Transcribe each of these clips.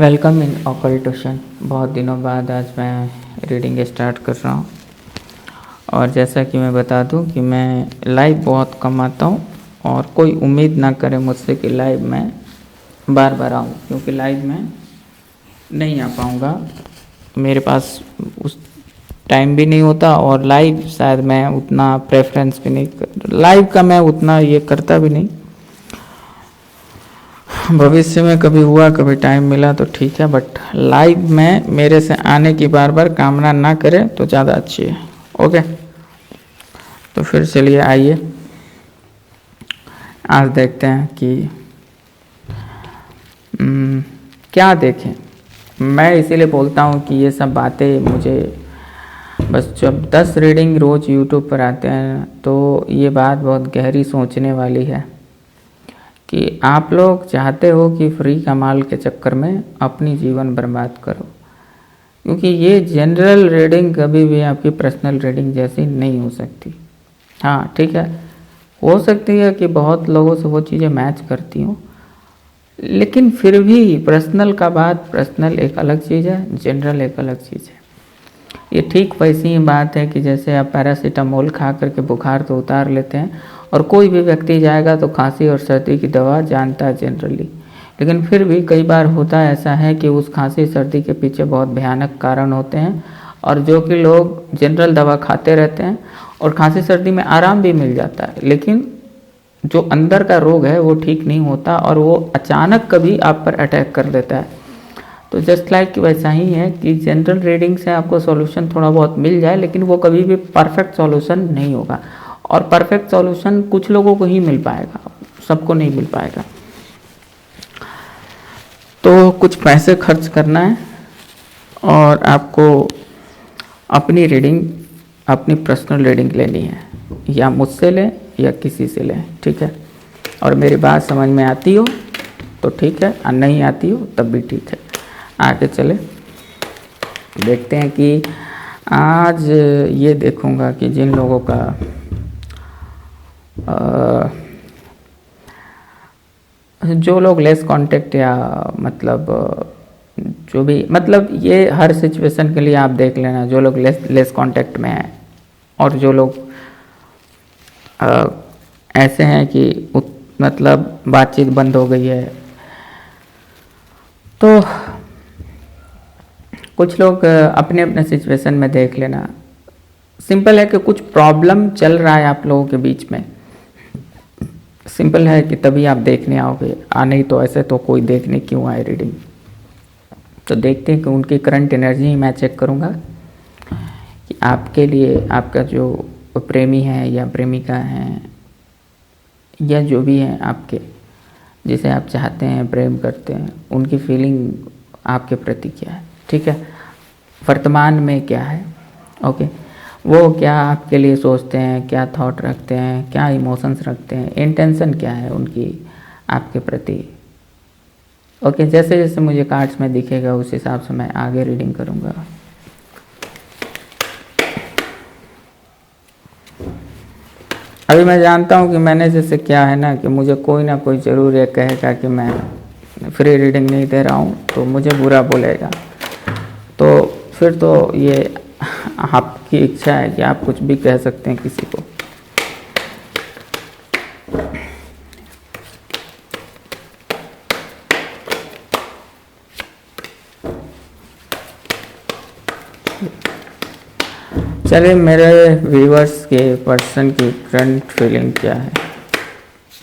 Welcome in ऑकल्टूशन। बहुत दिनों बाद आज मैं रीडिंग स्टार्ट कर रहा हूँ। और जैसा कि मैं बता दूँ कि मैं लाइव बहुत कम आता हूँ और कोई उम्मीद ना करे मुझसे कि लाइव मैं बार बार आऊँ, क्योंकि लाइव में नहीं आ पाऊँगा। मेरे पास उस टाइम भी नहीं होता और लाइव शायद मैं उतना प्रेफरेंस भी नहीं लाइव का मैं उतना ये करता भी नहीं। भविष्य में कभी हुआ, कभी टाइम मिला तो ठीक है, बट लाइव में मेरे से आने की बार बार कामना ना करें तो ज़्यादा अच्छी है। ओके, तो फिर चलिए आइए आज देखते हैं कि क्या देखें। मैं इसीलिए बोलता हूँ कि ये सब बातें मुझे बस जब 10 रीडिंग रोज़ यूट्यूब पर आते हैं तो ये बात बहुत गहरी सोचने वाली है कि आप लोग चाहते हो कि फ्री कमाल के चक्कर में अपनी जीवन बर्बाद करो, क्योंकि ये जनरल रीडिंग कभी भी आपकी पर्सनल रीडिंग जैसी नहीं हो सकती। हाँ ठीक है, हो सकती है कि बहुत लोगों से वो चीज़ें मैच करती हूँ, लेकिन फिर भी पर्सनल का बात पर्सनल एक अलग चीज़ है, जनरल एक अलग चीज़ है। ये ठीक वैसी ही बात है कि जैसे आप पैरासीटामोल खा करके बुखार तो उतार लेते हैं और कोई भी व्यक्ति जाएगा तो खांसी और सर्दी की दवा जानता है जनरली, लेकिन फिर भी कई बार होता ऐसा है कि उस खांसी सर्दी के पीछे बहुत भयानक कारण होते हैं और जो कि लोग जनरल दवा खाते रहते हैं और खांसी सर्दी में आराम भी मिल जाता है, लेकिन जो अंदर का रोग है वो ठीक नहीं होता और वो अचानक कभी आप पर अटैक कर देता है। तो जस्ट लाइक वैसा ही है कि जनरल रीडिंग से आपको सॉल्यूशन थोड़ा बहुत मिल जाए, लेकिन वो कभी भी परफेक्ट सॉल्यूशन नहीं होगा और परफेक्ट सॉल्यूशन कुछ लोगों को ही मिल पाएगा, सबको नहीं मिल पाएगा। तो कुछ पैसे खर्च करना है और आपको अपनी रीडिंग, अपनी पर्सनल रीडिंग लेनी है, या मुझसे लें या किसी से लें, ठीक है। और मेरी बात समझ में आती हो तो ठीक है, और नहीं आती हो तब भी ठीक है। आगे चले देखते हैं कि आज ये देखूंगा कि जिन लोगों का जो लोग लेस कांटेक्ट या मतलब जो भी मतलब ये हर सिचुएशन के लिए आप देख लेना, जो लोग लेस कांटेक्ट में हैं और जो लोग ऐसे हैं कि मतलब बातचीत बंद हो गई है। तो कुछ लोग अपने अपने सिचुएशन में देख लेना। सिंपल है कि कुछ प्रॉब्लम चल रहा है आप लोगों के बीच में, सिंपल है कि तभी आप देखने आओगे, नहीं तो ऐसे तो कोई देखने क्यों आए रीडिंग। तो देखते हैं कि उनकी करंट एनर्जी मैं चेक करूँगा कि आपके लिए आपका जो प्रेमी है या प्रेमिका है या जो भी है आपके, जिसे आप चाहते हैं, प्रेम करते हैं, उनकी फीलिंग आपके प्रति क्या है, ठीक है, वर्तमान में क्या है। ओके, वो क्या आपके लिए सोचते हैं, क्या थॉट रखते हैं, क्या इमोशंस रखते हैं, इंटेंशन क्या है उनकी आपके प्रति। ओके, जैसे जैसे मुझे कार्ड्स में दिखेगा उस हिसाब से मैं आगे रीडिंग करूँगा। अभी मैं जानता हूँ कि मैंने जैसे क्या है ना कि मुझे कोई ना कोई ज़रूर ये कहेगा कि मैं फ्री रीडिंग नहीं दे रहा हूँ, तो मुझे बुरा बोलेगा। तो फिर तो ये आपकी इच्छा है कि आप कुछ भी कह सकते हैं किसी को। चलिए, मेरे व्यूअर्स के पर्सन की करंट फीलिंग क्या है,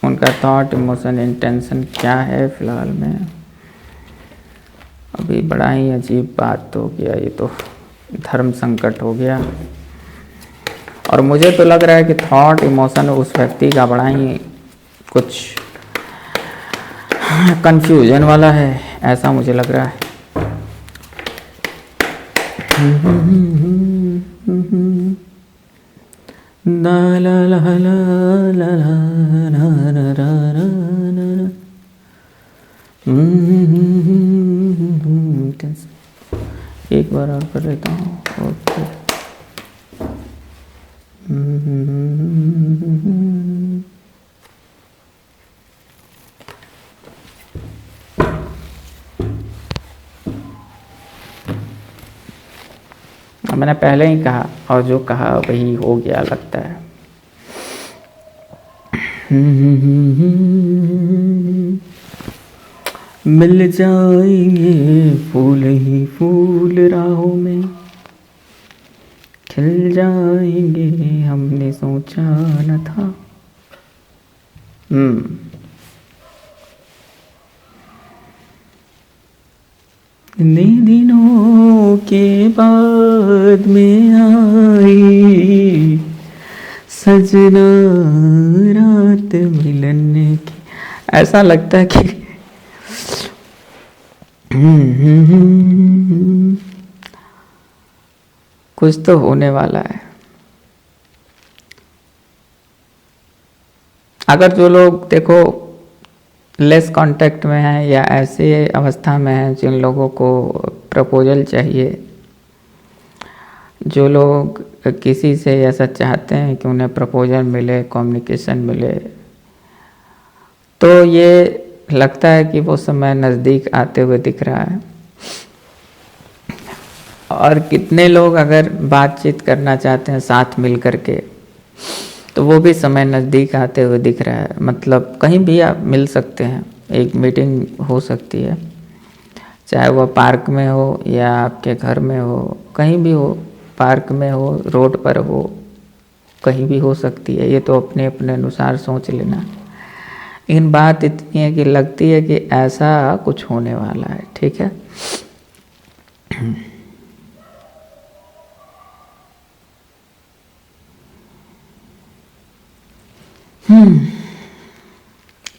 उनका थॉट, इमोशन, इंटेंशन क्या है फिलहाल में। अभी बड़ा ही अजीब बात हो गया, ये तो धर्म संकट हो गया और मुझे तो लग रहा है कि थॉट इमोशन उस व्यक्ति का बड़ा ही कुछ कंफ्यूजन वाला है, ऐसा मुझे लग रहा है। एक बार और कर लेता हूँ। ओके, मैंने पहले ही कहा और जो कहा वही हो गया लगता है। मिल जाएंगे फूल ही फूल राहों में, खिल जाएंगे हमने सोचा न था। इतने दिनों के बाद में आई सजना रात मिलन की। ऐसा लगता है कि कुछ तो होने वाला है। अगर जो लोग देखो लेस कांटेक्ट में हैं या ऐसे अवस्था में हैं जिन लोगों को प्रपोजल चाहिए, जो लोग किसी से ऐसा चाहते हैं कि उन्हें प्रपोजल मिले, कम्युनिकेशन मिले, तो ये लगता है कि वो समय नज़दीक आते हुए दिख रहा है। और कितने लोग अगर बातचीत करना चाहते हैं साथ मिल करके, तो वो भी समय नज़दीक आते हुए दिख रहा है। मतलब कहीं भी आप मिल सकते हैं, एक मीटिंग हो सकती है, चाहे वह पार्क में हो या आपके घर में हो, कहीं भी हो, पार्क में हो, रोड पर हो, कहीं भी हो सकती है। ये तो अपने अपने अनुसार सोच लेना। लेकिन बात इतनी है कि लगती है कि ऐसा कुछ होने वाला है। ठीक है।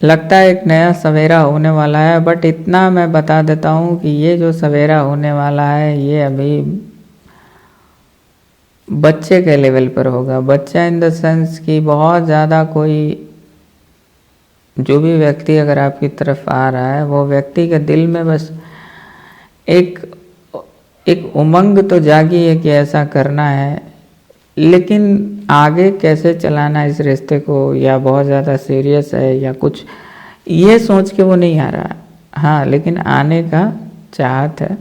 लगता है एक नया सवेरा होने वाला है। बट इतना मैं बता देता हूँ कि ये जो सवेरा होने वाला है ये अभी बच्चे के लेवल पर होगा। बच्चा इन द सेंस कि बहुत ज़्यादा कोई जो भी व्यक्ति अगर आपकी तरफ आ रहा है, वो व्यक्ति के दिल में बस एक उमंग तो जागी है कि ऐसा करना है, लेकिन आगे कैसे चलाना इस रिश्ते को, या बहुत ज़्यादा सीरियस है या कुछ, ये सोच के वो नहीं आ रहा। हाँ, लेकिन आने का चाहत है।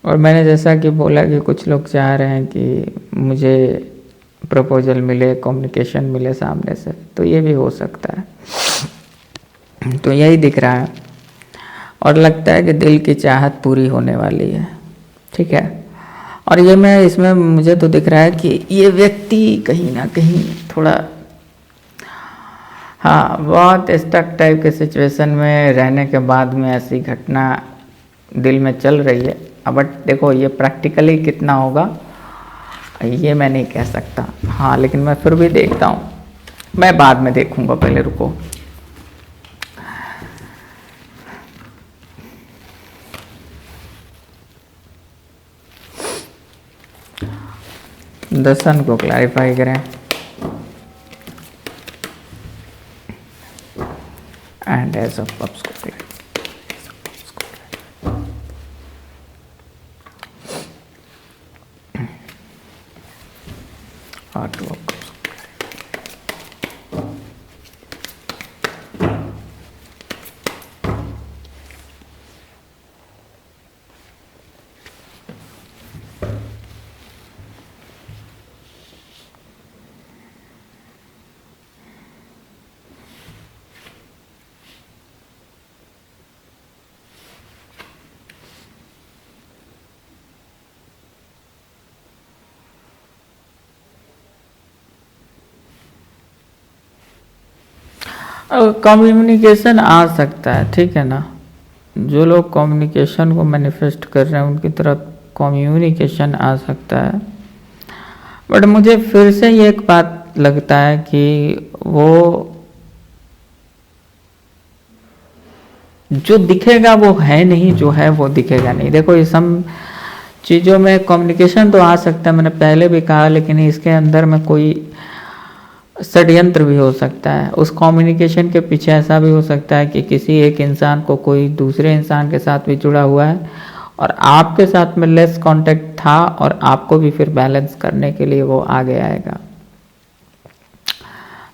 और मैंने जैसा कि बोला कि कुछ लोग चाह रहे हैं कि मुझे प्रपोजल मिले, कम्युनिकेशन मिले सामने से, तो ये भी हो सकता है। तो यही दिख रहा है और लगता है कि दिल की चाहत पूरी होने वाली है। ठीक है। और ये मैं इसमें मुझे तो दिख रहा है कि ये व्यक्ति कहीं ना कहीं थोड़ा, हाँ, बहुत स्टक टाइप के सिचुएशन में रहने के बाद में ऐसी घटना दिल में चल रही है। बट देखो ये प्रैक्टिकली कितना होगा ये मैं नहीं कह सकता। हाँ, लेकिन मैं फिर भी देखता हूँ, मैं बाद में देखूंगा, पहले रुको। दर्शन को क्लैरिफाई करें एंड एज ऑफ पप्स को और टू ऑफ कप्स। कम्युनिकेशन आ सकता है, ठीक है ना। जो लोग कम्युनिकेशन को मैनिफेस्ट कर रहे हैं उनकी तरफ कम्युनिकेशन आ सकता है। बट मुझे फिर से ये एक बात लगता है कि वो जो दिखेगा वो है नहीं, जो है वो दिखेगा नहीं। देखो ये सब चीज़ों में कम्युनिकेशन तो आ सकता है, मैंने पहले भी कहा, लेकिन इसके अंदर में कोई षड्यंत्र भी हो सकता है। उस कम्युनिकेशन के पीछे ऐसा भी हो सकता है कि किसी एक इंसान को कोई दूसरे इंसान के साथ भी जुड़ा हुआ है और आपके साथ में लेस कांटेक्ट था और आपको भी फिर बैलेंस करने के लिए वो आगे आएगा,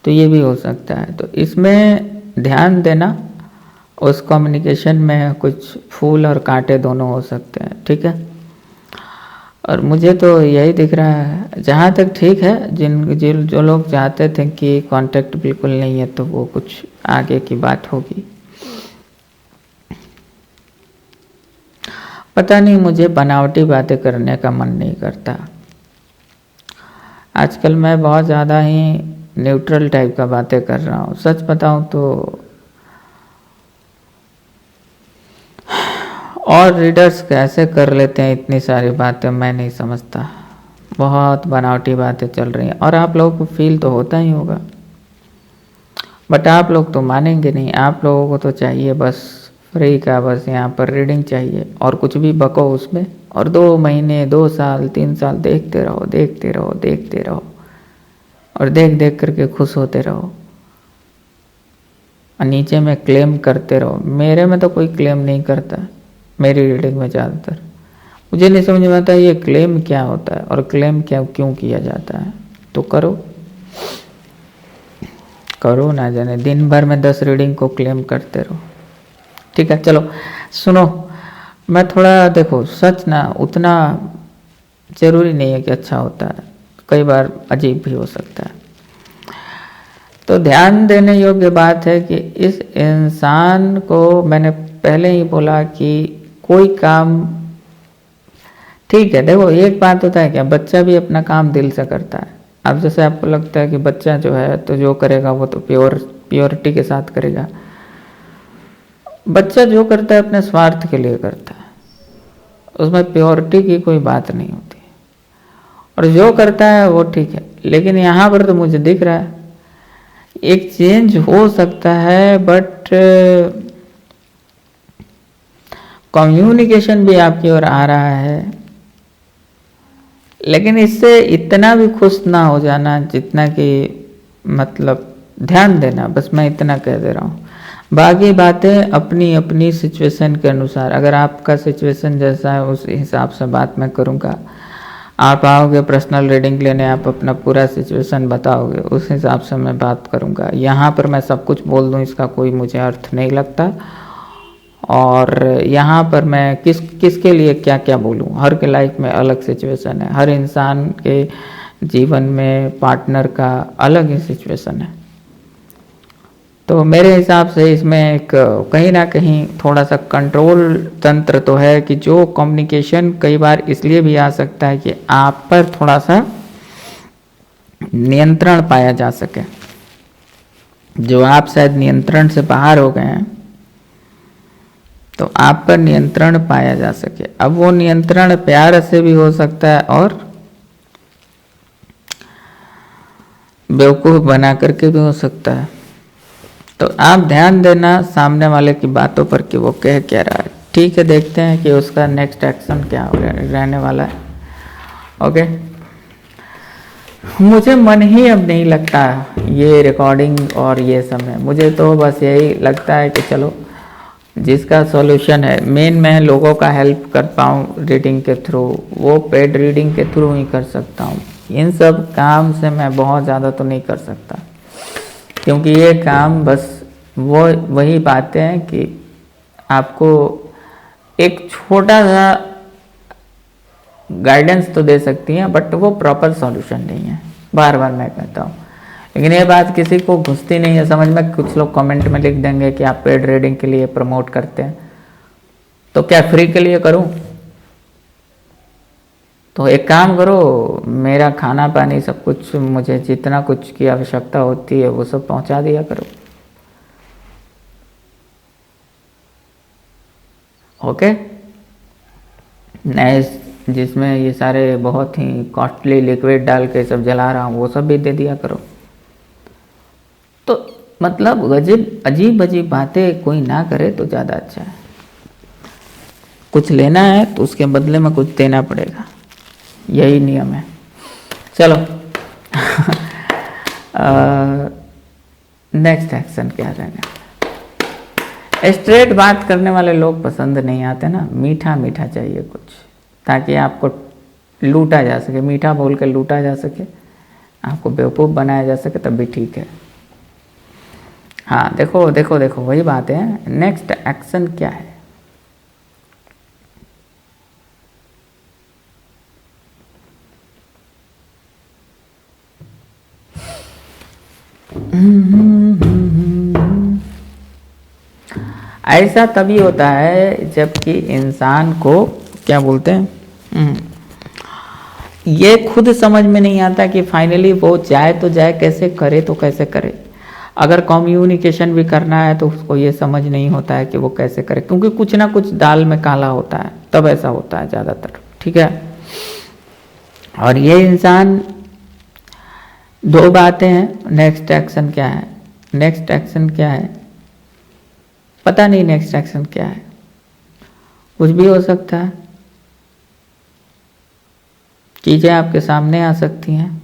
तो ये भी हो सकता है। तो इसमें ध्यान देना, उस कम्युनिकेशन में कुछ फूल और कांटे दोनों हो सकते हैं। ठीक है। और मुझे तो यही दिख रहा है, जहाँ तक ठीक है। जो लोग चाहते थे कि कांटेक्ट बिल्कुल नहीं है, तो वो कुछ आगे की बात होगी। पता नहीं, मुझे बनावटी बातें करने का मन नहीं करता। आजकल मैं बहुत ज़्यादा ही न्यूट्रल टाइप का बातें कर रहा हूँ। सच बताऊँ तो और रीडर्स कैसे कर लेते हैं इतनी सारी बातें, मैं नहीं समझता। बहुत बनावटी बातें चल रही हैं और आप लोगों को फील तो होता ही होगा, बट आप लोग तो मानेंगे नहीं। आप लोगों को तो चाहिए बस फ्री का, बस यहाँ पर रीडिंग चाहिए और कुछ भी बको उसमें, और 2 महीने 2 साल 3 साल देखते रहो देखते रहो देखते रहो, और देख देख करके खुश होते रहो, और नीचे में क्लेम करते रहो। मेरे में तो कोई क्लेम नहीं करता, मेरी रीडिंग में ज़्यादातर। मुझे नहीं समझ में आता ये क्लेम क्या होता है और क्लेम क्यों किया जाता है। तो करो ना जाने, दिन भर में 10 रीडिंग को क्लेम करते रहो। ठीक है, चलो सुनो। मैं थोड़ा, देखो सच ना उतना ज़रूरी नहीं है कि अच्छा होता है, कई बार अजीब भी हो सकता है। तो ध्यान देने योग्य बात है कि इस इंसान को, मैंने पहले ही बोला कि कोई काम, ठीक है देखो एक बात होता है क्या, बच्चा भी अपना काम दिल से करता है। अब जैसे आपको लगता है कि बच्चा जो है तो जो करेगा वो तो प्योरिटी के साथ करेगा। बच्चा जो करता है अपने स्वार्थ के लिए करता है, उसमें प्योरिटी की कोई बात नहीं होती, और जो करता है वो ठीक है। लेकिन यहाँ पर तो मुझे दिख रहा है एक चेंज हो सकता है, बट कम्युनिकेशन भी आपकी ओर आ रहा है। लेकिन इससे इतना भी खुश ना हो जाना जितना कि, मतलब ध्यान देना, बस मैं इतना कह दे रहा हूँ। बाकी बातें अपनी अपनी सिचुएशन के अनुसार, अगर आपका सिचुएशन जैसा है उस हिसाब से बात मैं करूँगा। आप आओगे पर्सनल रीडिंग लेने, आप अपना पूरा सिचुएशन बताओगे, उस हिसाब से मैं बात करूँगा। यहाँ पर मैं सब कुछ बोल दूँ इसका कोई मुझे अर्थ नहीं लगता, और यहाँ पर मैं किसके लिए क्या क्या बोलूँ। हर के लाइफ में अलग सिचुएशन है, हर इंसान के जीवन में पार्टनर का अलग ही सिचुएशन है। तो मेरे हिसाब से इसमें एक कहीं ना कहीं थोड़ा सा कंट्रोल तंत्र तो है, कि जो कम्युनिकेशन कई बार इसलिए भी आ सकता है कि आप पर थोड़ा सा नियंत्रण पाया जा सके, जो आप शायद नियंत्रण से बाहर हो गए हैं, तो आप पर नियंत्रण पाया जा सके। अब वो नियंत्रण प्यार से भी हो सकता है और बेवकूफ़ बना करके भी हो सकता है। तो आप ध्यान देना सामने वाले की बातों पर कि वो कह क्या रहा है। ठीक है, देखते हैं कि उसका नेक्स्ट एक्शन क्या रहने वाला है। ओके, मुझे मन ही अब नहीं लगता ये रिकॉर्डिंग और ये समय, मुझे तो बस यही लगता है कि चलो जिसका सॉल्यूशन है, मेन मैं लोगों का हेल्प कर पाऊँ रीडिंग के थ्रू, वो पेड रीडिंग के थ्रू ही कर सकता हूँ। इन सब काम से मैं बहुत ज़्यादा तो नहीं कर सकता, क्योंकि ये काम बस वही बातें हैं कि आपको एक छोटा सा गाइडेंस तो दे सकती हैं, बट वो प्रॉपर सॉल्यूशन नहीं है। बार बार मैं कहता हूँ, लेकिन ये बात किसी को घुसती नहीं है समझ में। कुछ लोग कमेंट में लिख देंगे कि आप पेड रीडिंग के लिए प्रमोट करते हैं, तो क्या फ्री के लिए करूं? तो एक काम करो, मेरा खाना पानी सब कुछ, मुझे जितना कुछ की आवश्यकता होती है वो सब पहुंचा दिया करो। ओके, नए जिसमें ये सारे बहुत ही कॉस्टली लिक्विड डाल के सब जला रहा हूँ वो सब भी दे दिया करो। तो मतलब अजीब अजीब बातें कोई ना करे तो ज़्यादा अच्छा है। कुछ लेना है तो उसके बदले में कुछ देना पड़ेगा, यही नियम है। चलो नेक्स्ट एक्शन क्या रहेगा? स्ट्रेट बात करने वाले लोग पसंद नहीं आते ना, मीठा मीठा चाहिए कुछ, ताकि आपको लूटा जा सके, मीठा बोल के लूटा जा सके, आपको बेवकूफ़ बनाया जा सके, तब भी ठीक है। हाँ देखो देखो देखो, वही बात है। नेक्स्ट एक्शन क्या है? ऐसा तभी होता है जबकि इंसान को क्या बोलते हैं, ये खुद समझ में नहीं आता कि फाइनली वो जाए तो जाए कैसे, करे तो कैसे करे। अगर कम्युनिकेशन भी करना है तो उसको ये समझ नहीं होता है कि वो कैसे करे, क्योंकि कुछ ना कुछ दाल में काला होता है, तब ऐसा होता है ज़्यादातर। ठीक है, और ये इंसान, दो बातें हैं, नेक्स्ट एक्शन क्या है, नेक्स्ट एक्शन क्या है पता नहीं, नेक्स्ट एक्शन क्या है, कुछ भी हो सकता है, चीजें आपके सामने आ सकती हैं।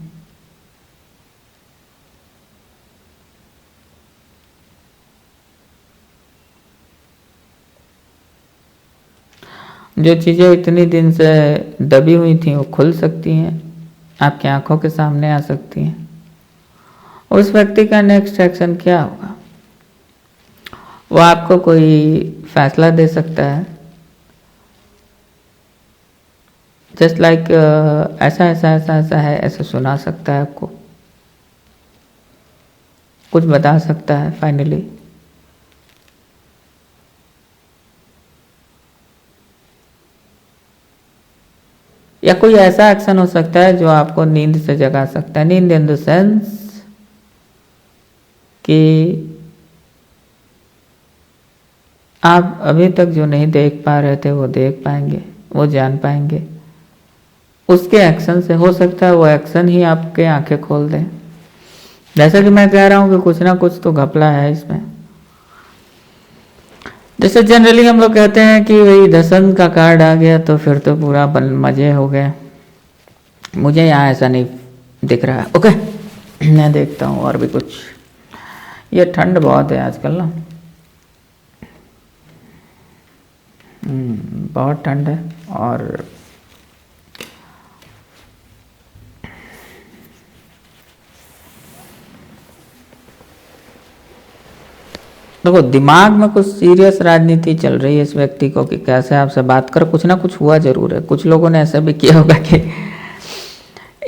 जो चीजें इतनी दिन से दबी हुई थी वो खुल सकती हैं, आपकी आंखों के सामने आ सकती हैं। उस व्यक्ति का नेक्स्ट एक्शन क्या होगा, वो आपको कोई फैसला दे सकता है, जस्ट लाइक ऐसा ऐसा ऐसा ऐसा है, ऐसा सुना सकता है, आपको कुछ बता सकता है फाइनली। या कोई ऐसा एक्शन हो सकता है जो आपको नींद से जगा सकता है, नींद इन द सेंस कि आप अभी तक जो नहीं देख पा रहे थे वो देख पाएंगे, वो जान पाएंगे। उसके एक्शन से हो सकता है वो एक्शन ही आपके आंखें खोल दे। जैसा कि मैं कह रहा हूं कि कुछ ना कुछ तो घपला है इसमें। जैसे जनरली हम लोग कहते हैं कि भाई 10 अंक का कार्ड आ गया तो फिर तो पूरा मजे हो गए। मुझे यहाँ ऐसा नहीं दिख रहा है। ओके, मैं देखता हूँ और भी कुछ। ये ठंड बहुत है आजकल ना, बहुत ठंड है। और देखो, दिमाग में कुछ सीरियस राजनीति चल रही है इस व्यक्ति को कि कैसे आपसे बात कर। कुछ ना कुछ हुआ जरूर है। कुछ लोगों ने ऐसा भी किया होगा कि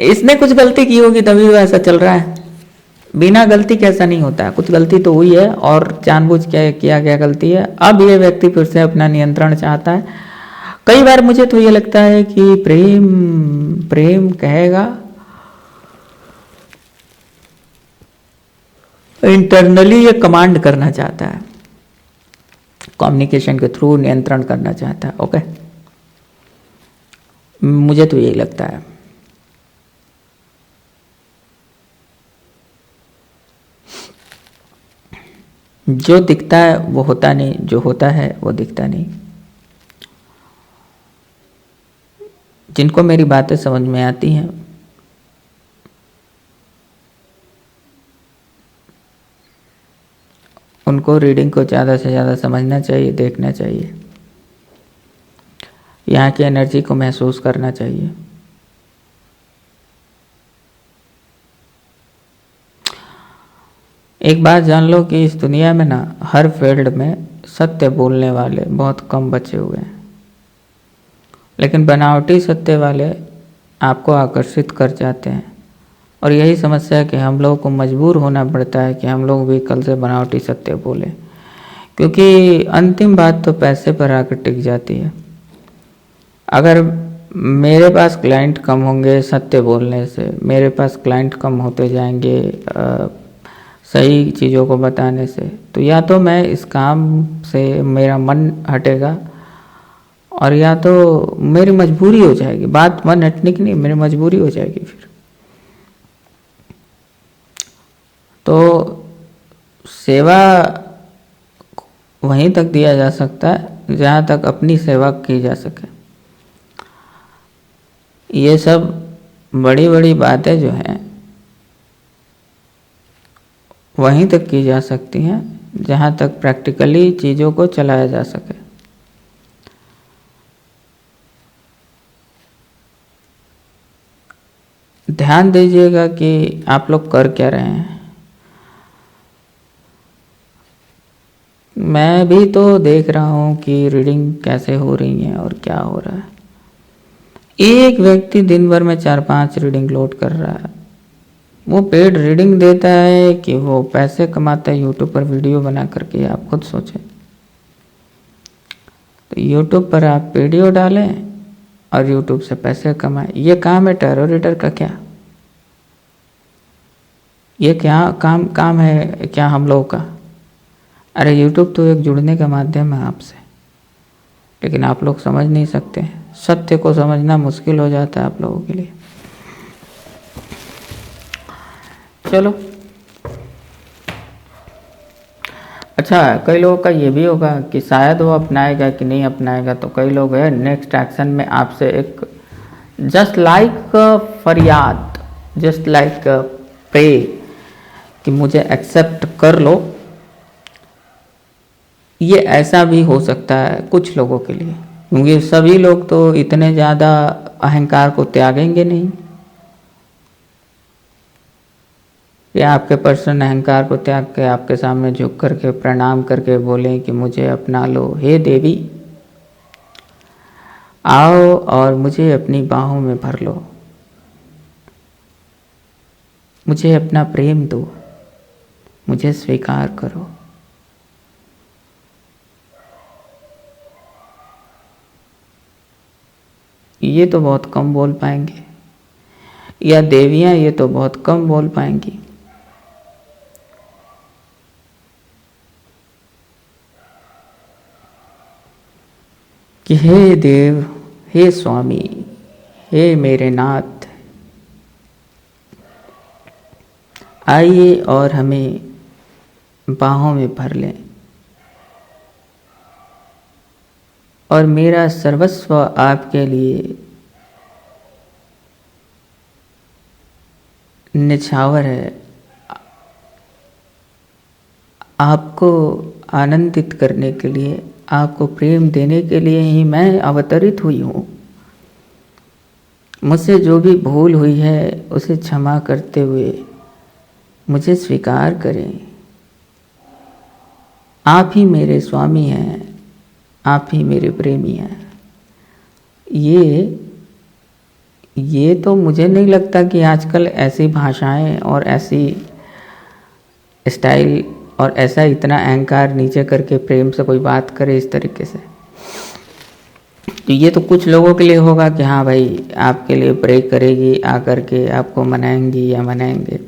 इसने कुछ गलती की होगी तभी वो ऐसा चल रहा है। बिना गलती कैसा नहीं होता है, कुछ गलती तो हुई है और जानबूझ के किया गया गलती है। अब ये व्यक्ति फिर से अपना नियंत्रण चाहता है। कई बार मुझे तो ये लगता है कि प्रेम प्रेम कहेगा, इंटरनली ये कमांड करना चाहता है, कम्युनिकेशन के थ्रू नियंत्रण करना चाहता है। ओके, मुझे तो यही लगता है। जो दिखता है वो होता नहीं, जो होता है वो दिखता नहीं। जिनको मेरी बातें समझ में आती हैं उनको रीडिंग को ज़्यादा से ज़्यादा समझना चाहिए, देखना चाहिए, यहाँ की एनर्जी को महसूस करना चाहिए। एक बात जान लो कि इस दुनिया में ना हर फील्ड में सत्य बोलने वाले बहुत कम बचे हुए हैं, लेकिन बनावटी सत्य वाले आपको आकर्षित कर जाते हैं। और यही समस्या है कि हम लोगों को मजबूर होना पड़ता है कि हम लोग भी कल से बनावटी सत्य बोलें, क्योंकि अंतिम बात तो पैसे पर आकर टिक जाती है। अगर मेरे पास क्लाइंट कम होंगे सत्य बोलने से, मेरे पास क्लाइंट कम होते जाएंगे सही चीज़ों को बताने से, तो या तो मैं इस काम से मेरा मन हटेगा और या तो मेरी मजबूरी हो जाएगी। बात मन हटने की नहीं, मेरी मजबूरी हो जाएगी फिर। तो सेवा वहीं तक दिया जा सकता है जहाँ तक अपनी सेवा की जा सके। ये सब बड़ी बड़ी बातें जो हैं वहीं तक की जा सकती हैं जहाँ तक प्रैक्टिकली चीज़ों को चलाया जा सके। ध्यान दीजिएगा कि आप लोग कर क्या रहे हैं। मैं भी तो देख रहा हूँ कि रीडिंग कैसे हो रही है और क्या हो रहा है। एक व्यक्ति दिन भर में 4-5 रीडिंग लोड कर रहा है, वो पेड रीडिंग देता है कि वो पैसे कमाता है यूट्यूब पर वीडियो बना करके, आप खुद सोचें। तो यूट्यूब पर आप वीडियो डालें और यूट्यूब से पैसे कमाएं, ये काम है टैरो रीडर का क्या? ये क्या काम है क्या हम लोगों का? अरे यूट्यूब तो एक जुड़ने का माध्यम है आपसे, लेकिन आप लोग समझ नहीं सकते। सत्य को समझना मुश्किल हो जाता है आप लोगों के लिए। चलो अच्छा, कई लोगों का ये भी होगा कि शायद वो अपनाएगा कि नहीं अपनाएगा। तो कई लोग है नेक्स्ट एक्शन में आपसे एक जस्ट लाइक फरियाद, जस्ट लाइक प्रे कि मुझे एक्सेप्ट कर लो। ये ऐसा भी हो सकता है कुछ लोगों के लिए, क्योंकि सभी लोग तो इतने ज़्यादा अहंकार को त्यागेंगे नहीं कि आपके पर्सन अहंकार को त्याग के आपके सामने झुक करके प्रणाम करके बोलें कि मुझे अपना लो, हे देवी आओ और मुझे अपनी बाहों में भर लो, मुझे अपना प्रेम दो, मुझे स्वीकार करो। ये तो बहुत कम बोल पाएंगे, या देवियां ये तो बहुत कम बोल पाएंगी। कि हे देव, हे स्वामी, हे मेरे नाथ, आइए और हमें बाहों में भर लें और मेरा सर्वस्व आपके लिए निछावर है। आपको आनंदित करने के लिए, आपको प्रेम देने के लिए ही मैं अवतरित हुई हूँ। मुझसे जो भी भूल हुई है उसे क्षमा करते हुए मुझे स्वीकार करें। आप ही मेरे स्वामी हैं, आप ही मेरे प्रेमी हैं। ये तो मुझे नहीं लगता कि आजकल ऐसी भाषाएं और ऐसी स्टाइल और ऐसा इतना अहंकार नीचे करके प्रेम से कोई बात करे इस तरीके से। तो ये तो कुछ लोगों के लिए होगा कि हाँ भाई आपके लिए प्रे करेगी, आकर के आपको मनाएंगी या मनाएंगे।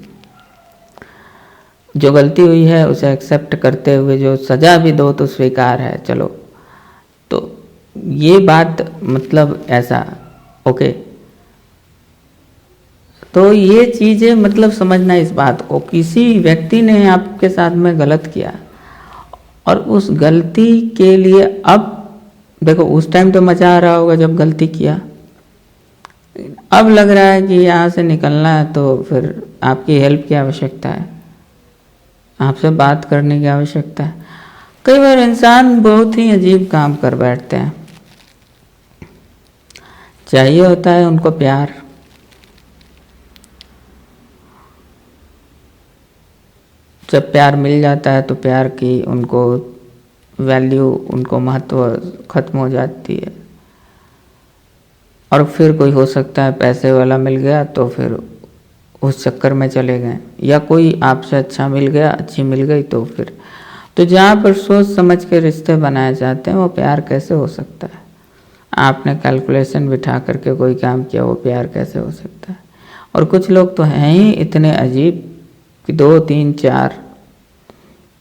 जो गलती हुई है उसे एक्सेप्ट करते हुए जो सज़ा भी दो तो स्वीकार है। चलो, तो ये बात मतलब ऐसा ओके। तो ये चीज़ें मतलब समझना इस बात को, किसी व्यक्ति ने आपके साथ में गलत किया और उस गलती के लिए अब देखो, उस टाइम तो मज़ा आ रहा होगा जब गलती किया, अब लग रहा है कि यहाँ से निकलना है, तो फिर आपकी हेल्प की आवश्यकता है, आपसे बात करने की आवश्यकता है। कई बार इंसान बहुत ही अजीब काम कर बैठते हैं। चाहिए होता है उनको प्यार, जब प्यार मिल जाता है तो प्यार की उनको वैल्यू, उनको महत्व खत्म हो जाती है। और फिर कोई हो सकता है पैसे वाला मिल गया तो फिर उस चक्कर में चले गए, या कोई आपसे अच्छा मिल गया, अच्छी मिल गई तो फिर, तो जहाँ पर सोच समझ के रिश्ते बनाए जाते हैं वो प्यार कैसे हो सकता है? आपने कैलकुलेशन बिठा करके कोई काम किया, वो प्यार कैसे हो सकता है? और कुछ लोग तो हैं ही इतने अजीब कि 2 3 4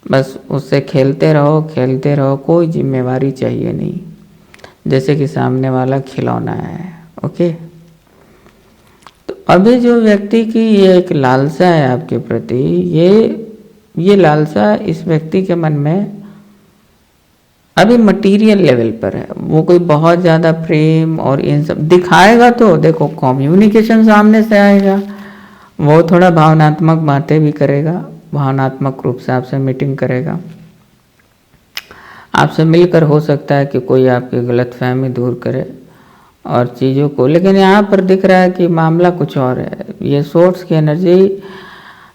बस उससे खेलते रहो, कोई जिम्मेवारी चाहिए नहीं, जैसे कि सामने वाला खिलौना है। ओके, तो अभी जो व्यक्ति की ये एक लालसा है आपके प्रति, ये लालसा इस व्यक्ति के मन में अभी मटेरियल लेवल पर है। वो कोई बहुत ज़्यादा प्रेम और इन सब दिखाएगा तो देखो कम्युनिकेशन सामने से आएगा, वो थोड़ा भावनात्मक बातें भी करेगा, भावनात्मक रूप से आपसे मीटिंग करेगा, आपसे मिलकर हो सकता है कि कोई आपकी गलतफहमी दूर करे और चीज़ों को। लेकिन यहाँ पर दिख रहा है कि मामला कुछ और है। ये सोर्स की एनर्जी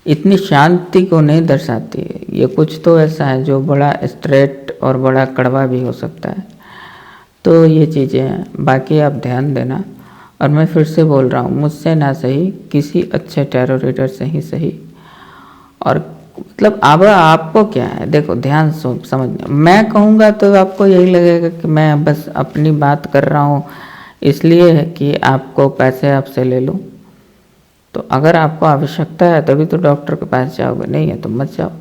इतनी शांति को नहीं दर्शाती है। ये कुछ तो ऐसा है जो बड़ा स्ट्रेट और बड़ा कड़वा भी हो सकता है। तो ये चीज़ें हैं, बाकी आप ध्यान देना। और मैं फिर से बोल रहा हूँ, मुझसे ना सही किसी अच्छे टैरो रीडर से ही सही। और मतलब अब आपको क्या है, देखो ध्यान समझ, मैं कहूँगा तो आपको यही लगेगा कि मैं बस अपनी बात कर रहा हूँ इसलिए है कि आपको पैसे आपसे ले लूँ। तो अगर आपको आवश्यकता है तभी तो डॉक्टर के पास जाओगे, नहीं है तो मत जाओ।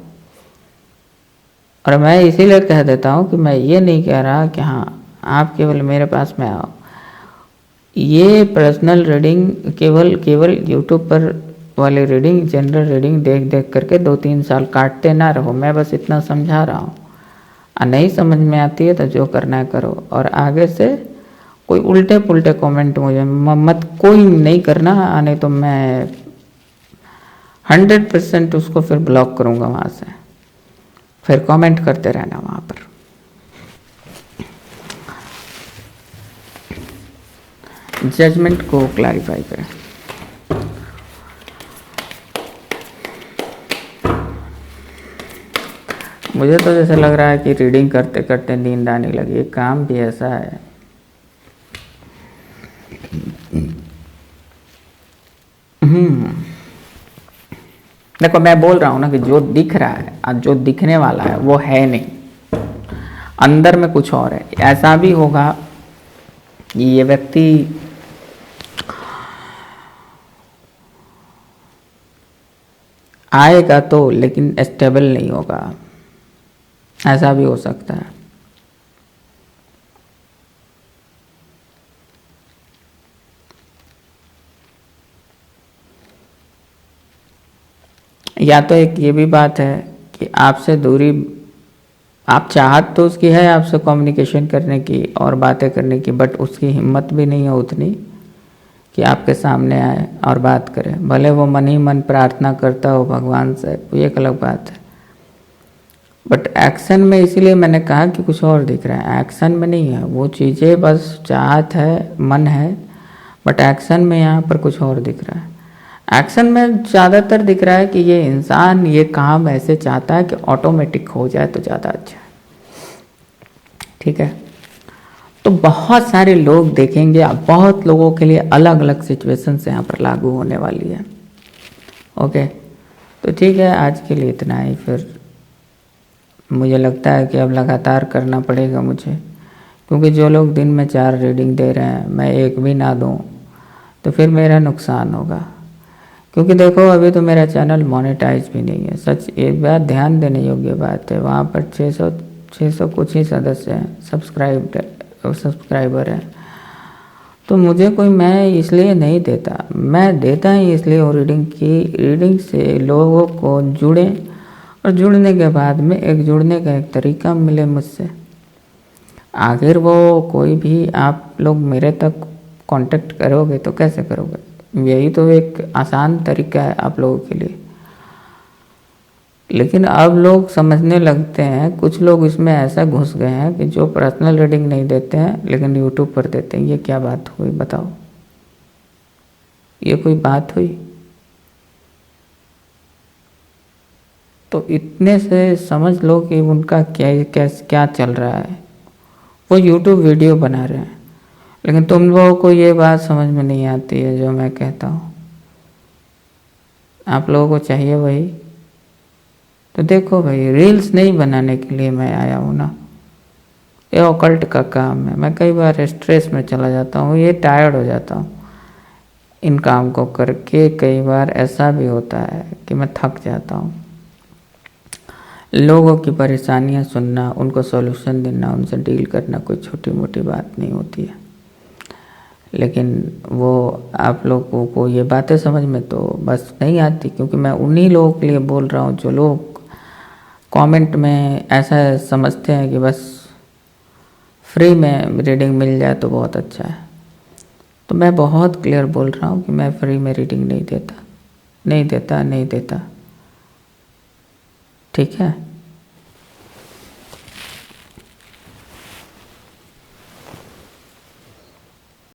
और मैं इसीलिए कह देता हूँ कि मैं ये नहीं कह रहा कि हाँ आप केवल मेरे पास में आओ। ये पर्सनल रीडिंग केवल यूट्यूब पर वाली रीडिंग, जनरल रीडिंग देख देख करके 2-3 साल काटते ना रहो। मैं बस इतना समझा रहा हूँ, नहीं समझ में आती है तो जो करना है करो। और आगे से कोई उल्टे पुल्टे कमेंट मुझे मत कोई नहीं करना, नहीं तो मैं 100% उसको फिर ब्लॉक करूँगा वहाँ से। फिर कमेंट करते रहना वहाँ पर। जजमेंट को क्लैरिफाई करें। मुझे तो जैसे लग रहा है कि रीडिंग करते करते नींद आने लगी। काम भी ऐसा है। देखो मैं बोल रहा हूँ ना कि जो दिख रहा है और जो दिखने वाला है वो है नहीं, अंदर में कुछ और है। ऐसा भी होगा कि ये व्यक्ति आएगा तो लेकिन स्टेबल नहीं होगा, ऐसा भी हो सकता है। या तो एक ये भी बात है कि आपसे दूरी, आप चाहत तो उसकी है आपसे कम्युनिकेशन करने की और बातें करने की, बट उसकी हिम्मत भी नहीं है उतनी कि आपके सामने आए और बात करे। भले वो मन ही मन प्रार्थना करता हो भगवान से, वो एक अलग बात है, बट एक्शन में इसीलिए मैंने कहा कि कुछ और दिख रहा है, एक्शन में नहीं है वो चीज़ें। बस चाहत है, मन है, बट एक्शन में यहाँ पर कुछ और दिख रहा है। एक्शन में ज़्यादातर दिख रहा है कि ये इंसान ये काम ऐसे चाहता है कि ऑटोमेटिक हो जाए तो ज़्यादा अच्छा है। ठीक है, तो बहुत सारे लोग देखेंगे, अब बहुत लोगों के लिए अलग अलग सिचुएशंस यहाँ पर लागू होने वाली है। ओके, तो ठीक है, आज के लिए इतना ही। फिर मुझे लगता है कि अब लगातार करना पड़ेगा मुझे, क्योंकि जो लोग दिन में 4 रीडिंग दे रहे हैं, मैं एक भी ना दूँ तो फिर मेरा नुकसान होगा। क्योंकि देखो अभी तो मेरा चैनल मोनेटाइज भी नहीं है। सच एक बात ध्यान देने योग्य बात है, वहाँ पर 600 कुछ ही सदस्य हैं, सब्सक्राइबर हैं। तो मुझे कोई, मैं इसलिए नहीं देता, मैं देता ही इसलिए और रीडिंग से लोगों को जुड़े और जुड़ने के बाद में जुड़ने का एक तरीका मिले मुझसे। आखिर वो कोई भी आप लोग मेरे तक कांटेक्ट करोगे तो कैसे करोगे? यही तो एक आसान तरीका है आप लोगों के लिए। लेकिन अब लोग समझने लगते हैं, कुछ लोग इसमें ऐसा घुस गए हैं कि जो पर्सनल रीडिंग नहीं देते हैं लेकिन यूट्यूब पर देते हैं। ये क्या बात हुई बताओ? ये कोई बात हुई? तो इतने से समझ लो कि उनका क्या चल रहा है। वो यूट्यूब वीडियो बना रहे हैं, लेकिन तुम लोगों को ये बात समझ में नहीं आती है जो मैं कहता हूँ। आप लोगों को चाहिए वही। तो देखो भाई, रील्स नहीं बनाने के लिए मैं आया हूँ ना, ये ऑकल्ट का काम है। मैं कई बार स्ट्रेस में चला जाता हूँ, ये टायर्ड हो जाता हूँ इन काम को करके। कई बार ऐसा भी होता है कि मैं थक जाता हूँ। लोगों की परेशानियाँ सुनना, उनको सॉल्यूशन देना, उनसे डील करना कोई छोटी मोटी बात नहीं होती है। लेकिन वो आप लोगों को ये बातें समझ में तो बस नहीं आती, क्योंकि मैं उन्हीं लोगों के लिए बोल रहा हूँ जो लोग कमेंट में ऐसा समझते हैं कि बस फ्री में रीडिंग मिल जाए तो बहुत अच्छा है। तो मैं बहुत क्लियर बोल रहा हूँ कि मैं फ्री में रीडिंग नहीं देता। ठीक है।